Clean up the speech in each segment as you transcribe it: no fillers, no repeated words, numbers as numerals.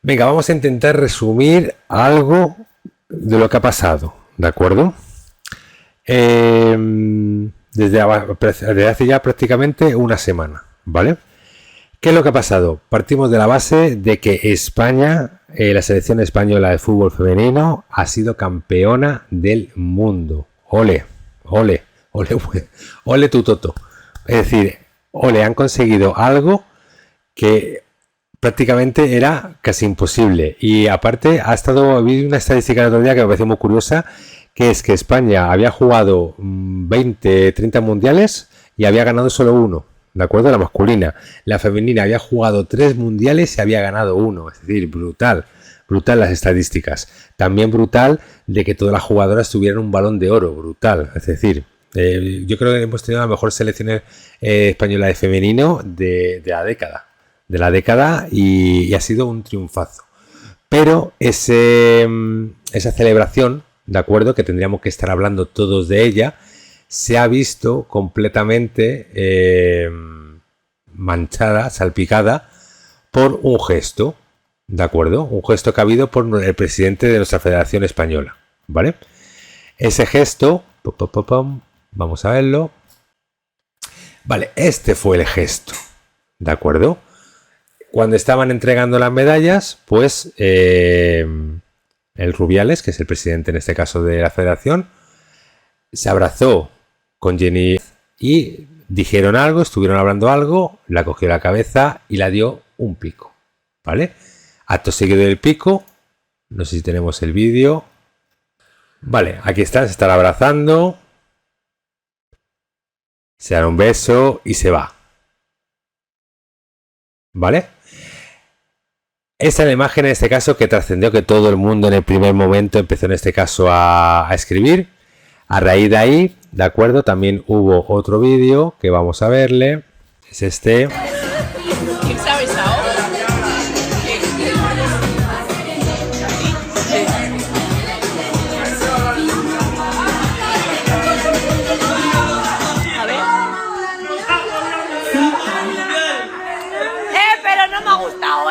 Venga, vamos a intentar resumir algo de lo que ha pasado, ¿de acuerdo? Desde hace ya prácticamente una semana, ¿vale? ¿Qué es lo que ha pasado? Partimos de la base de que España, la selección española de fútbol femenino, ha sido campeona del mundo. ¡Ole! ¡Ole! ¡Ole! ¡Ole tu toto! Es decir, ole, han conseguido algo que prácticamente era casi imposible. Y aparte, vi una estadística el otro día que me pareció muy curiosa, que es que España había jugado 20, 30 mundiales y había ganado solo uno, ¿de acuerdo? La masculina. La femenina había jugado 3 mundiales y había ganado uno. Es decir, brutal. Brutal las estadísticas. También brutal de que todas las jugadoras tuvieran un balón de oro. Brutal. Es decir, yo creo que hemos tenido la mejor selección española de femenino de la década. Y ha sido un triunfazo. Pero esa celebración, ¿de acuerdo? Que tendríamos que estar hablando todos de ella, se ha visto completamente manchada, salpicada por un gesto, ¿de acuerdo? Un gesto que ha habido por el presidente de nuestra Federación Española, ¿vale? Ese gesto, vamos a verlo. Vale, este fue el gesto, ¿de acuerdo? Cuando estaban entregando las medallas, pues el Rubiales, que es el presidente en este caso de la federación, se abrazó con Jenny y dijeron algo, estuvieron hablando algo, la cogió la cabeza y la dio un pico, ¿vale? Acto seguido del pico, no sé si tenemos el vídeo. Vale, aquí están, se están abrazando, se dan un beso y se va, ¿vale? Esta es la imagen en este caso que trascendió, que todo el mundo en el primer momento empezó en este caso a escribir. A raíz de ahí, ¿de acuerdo? También hubo otro vídeo que vamos a verle. Es este. ¿Quién sabe esa obra? A ver. Pero no me ha gustado,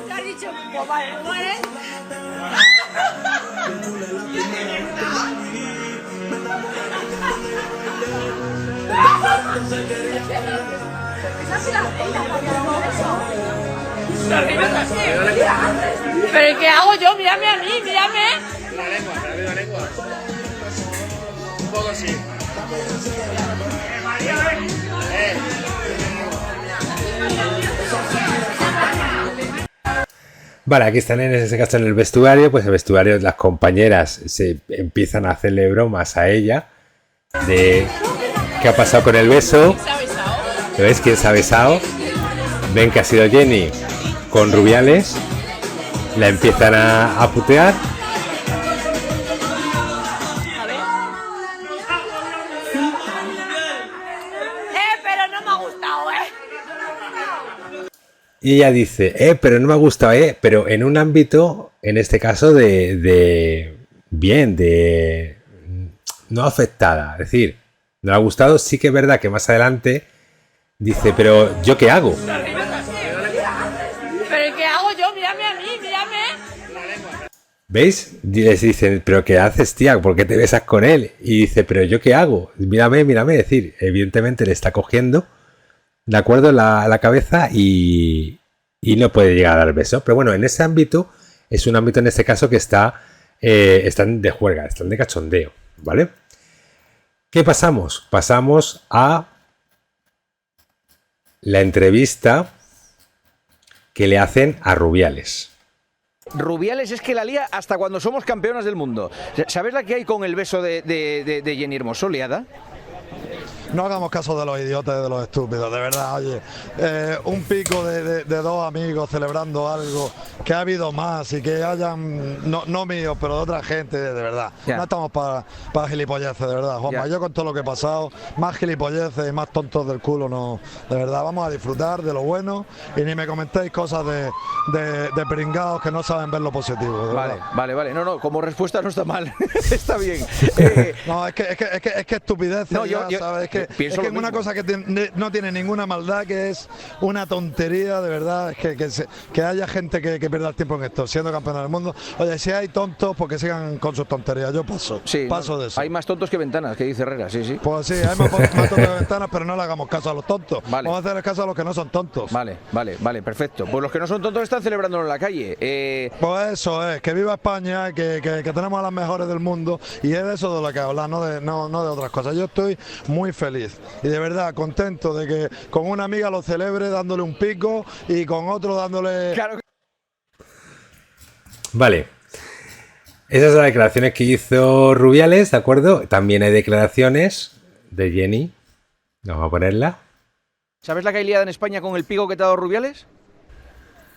¿Qué has dicho? Pues vale, muere. ¿Pero qué hago yo? Mírame a mí, mírame. La lengua, la lengua. Un poco así. Vale, aquí están en ese caso en el vestuario. Pues el vestuario, las compañeras se empiezan a hacerle bromas a ella de qué ha pasado con el beso. ¿Lo ves? ¿Quién se ha besado? Ven que ha sido Jenny con Rubiales. La empiezan a putear. Pero no me ha gustado, Y ella dice, pero no me ha gustado, pero en un ámbito, en este caso, de no afectada. Es decir, no le ha gustado. Sí que es verdad que más adelante dice, pero ¿yo qué hago? ¿Pero qué hago yo? Mírame a mí, mírame. ¿Veis? Les dicen, pero ¿qué haces, tía? ¿Por qué te besas con él? Y dice, pero ¿yo qué hago? Mírame, mírame. Es decir, evidentemente le está cogiendo, ¿de acuerdo? La cabeza y no puede llegar a dar besos. Pero bueno, en ese ámbito, es un ámbito en este caso que están de juerga, están de cachondeo, ¿vale? ¿Qué pasamos? Pasamos a la entrevista que le hacen a Rubiales. Rubiales es que la lía hasta cuando somos campeonas del mundo. ¿Sabes la que hay con el beso de Jenny Hermoso, liada? no hagamos caso de los idiotas y de los estúpidos, de verdad, oye. Un pico de dos amigos celebrando algo, que ha habido más y que hayan, no míos, pero de otra gente, de verdad. Ya. No estamos para gilipolleces, de verdad, Juanma. Ya. Yo con todo lo que he pasado, más gilipolleces y más tontos del culo, no. De verdad, vamos a disfrutar de lo bueno y ni me comentéis cosas de pringados que no saben ver lo positivo. De Vale, verdad. vale. No, como respuesta no está mal. Está bien. No, es que estupidez, No, ya, yo ¿sabes? pienso Es lo que una mismo. cosa que no tiene ninguna maldad, que es una tontería, de verdad, es que haya gente que pierda el tiempo en esto, siendo campeón del mundo. Oye, si hay tontos, pues que sigan con sus tonterías, yo paso, Sí, paso no, de eso. hay más tontos que ventanas, que dice Herrera, sí. Pues sí, hay más tontos de ventanas, pero no le hagamos caso a los tontos. Vale. Vamos a hacer caso a los que no son tontos. Vale, perfecto. Pues los que no son tontos están celebrándolo en la calle. Pues eso es, que viva España, que tenemos a las mejores del mundo, y es de eso de lo que hablar, no de otras cosas. Yo estoy muy feliz y de verdad contento de que con una amiga lo celebre dándole un pico y con otro dándole... Claro que... Vale. Esas son las declaraciones que hizo Rubiales, ¿de acuerdo? También hay declaraciones de Jenny. Vamos a ponerla. ¿Sabes la que hay liada en España con el pico que te ha dado Rubiales?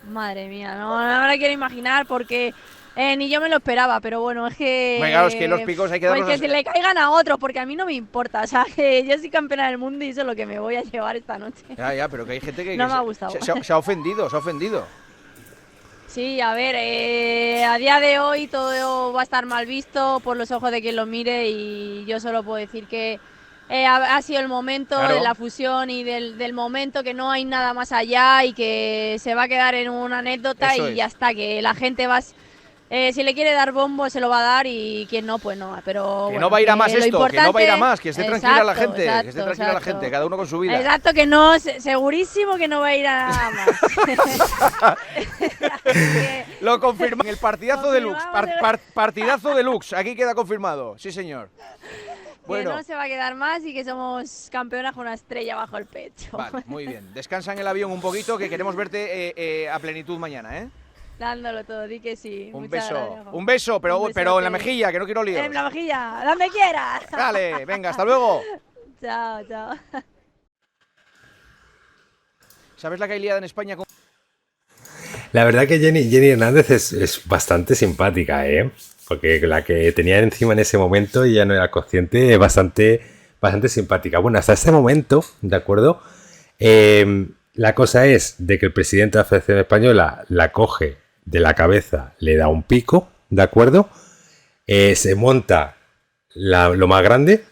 Madre mía, no me la quiero imaginar porque ni yo me lo esperaba, pero bueno, es que... Hombre, claro, es que los picos hay que darlos Pues que se le caigan a otro, porque a mí no me importa, o sea, que yo soy campeona del mundo y eso es lo que me voy a llevar esta noche. Ya, pero que hay gente que No me ha gustado. se ha ofendido, se ha ofendido. Sí, a ver, a día de hoy todo va a estar mal visto por los ojos de quien lo mire y yo solo puedo decir que ha sido el momento Claro. de la fusión y del momento, que no hay nada más allá y que se va a quedar en una anécdota Eso y es. ya está, que la gente va... si le quiere dar bombo se lo va a dar y quien no, pues no, pero... Que bueno, no va a ir a más lo esto, que no va a ir a más, que esté tranquila la Exacto, gente, que esté exacto, tranquila la exacto. gente, cada uno con su vida. Exacto, que no, segurísimo que no va a ir a nada más. Lo confirma en el partidazo deluxe, Confirmamos partidazo deluxe, aquí queda confirmado, sí señor. Bueno, Que no se va a quedar más y que somos campeonas con una estrella bajo el pecho. vale, muy bien. Descansa en el avión un poquito, que queremos verte a plenitud mañana, ¿eh? Dándolo todo, di que sí. Un Muchas beso, gracias, Jo. un beso, pero Un en la besote. mejilla, que no quiero líos. En la mejilla, donde quieras. Dale, venga, hasta luego. Chao, chao. ¿Sabes la que hay liada en España con... La verdad que Jenny Hernández es bastante simpática, ¿eh? Porque la que tenía encima en ese momento y ya no era consciente, es bastante simpática. Bueno, hasta este momento, ¿de acuerdo? La cosa es de que el presidente de la Federación Española la coge de la cabeza, le da un pico, ¿de acuerdo? Se monta lo más grande,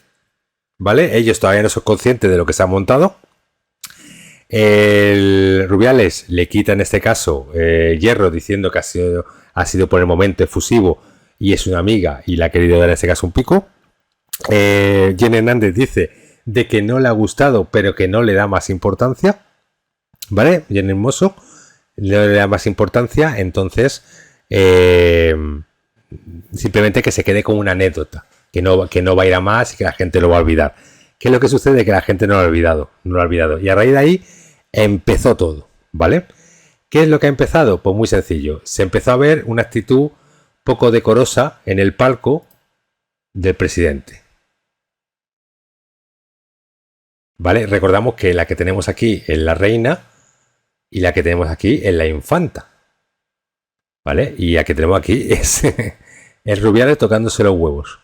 ¿vale? Ellos todavía no son conscientes de lo que se ha montado. El Rubiales le quita en este caso hierro, diciendo que ha sido por el momento efusivo y es una amiga y le ha querido dar en este caso un pico. Jenny Hernández dice de que no le ha gustado, pero que no le da más importancia, ¿vale? Jenny Hermoso no le da más importancia, entonces simplemente que se quede como una anécdota, que no va a ir a más y que la gente lo va a olvidar. ¿Qué es lo que sucede? Que la gente no lo ha olvidado. Y a raíz de ahí empezó todo, ¿vale? ¿Qué es lo que ha empezado? Pues muy sencillo. Se empezó a ver una actitud poco decorosa en el palco del presidente. ¿Vale? Recordamos que la que tenemos aquí es la reina y la que tenemos aquí es la infanta. ¿Vale? Y la que tenemos aquí es el Rubiales tocándose los huevos.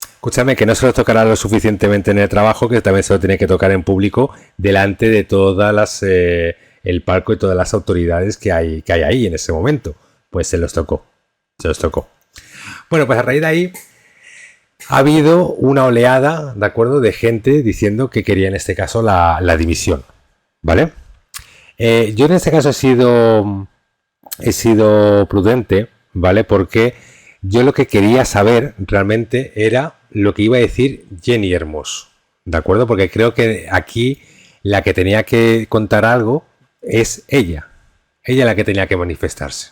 Escúchame, que no se lo tocará lo suficientemente en el trabajo, que también se lo tiene que tocar en público delante de todas las el palco y todas las autoridades que hay ahí en ese momento. Pues se los tocó. Bueno, pues a raíz de ahí ha habido una oleada, ¿de acuerdo?, de gente diciendo que quería en este caso la dimisión, ¿vale? Yo en este caso he sido prudente, ¿vale? Porque yo lo que quería saber realmente era lo que iba a decir Jenny Hermoso, ¿de acuerdo? Porque creo que aquí la que tenía que contar algo es ella la que tenía que manifestarse.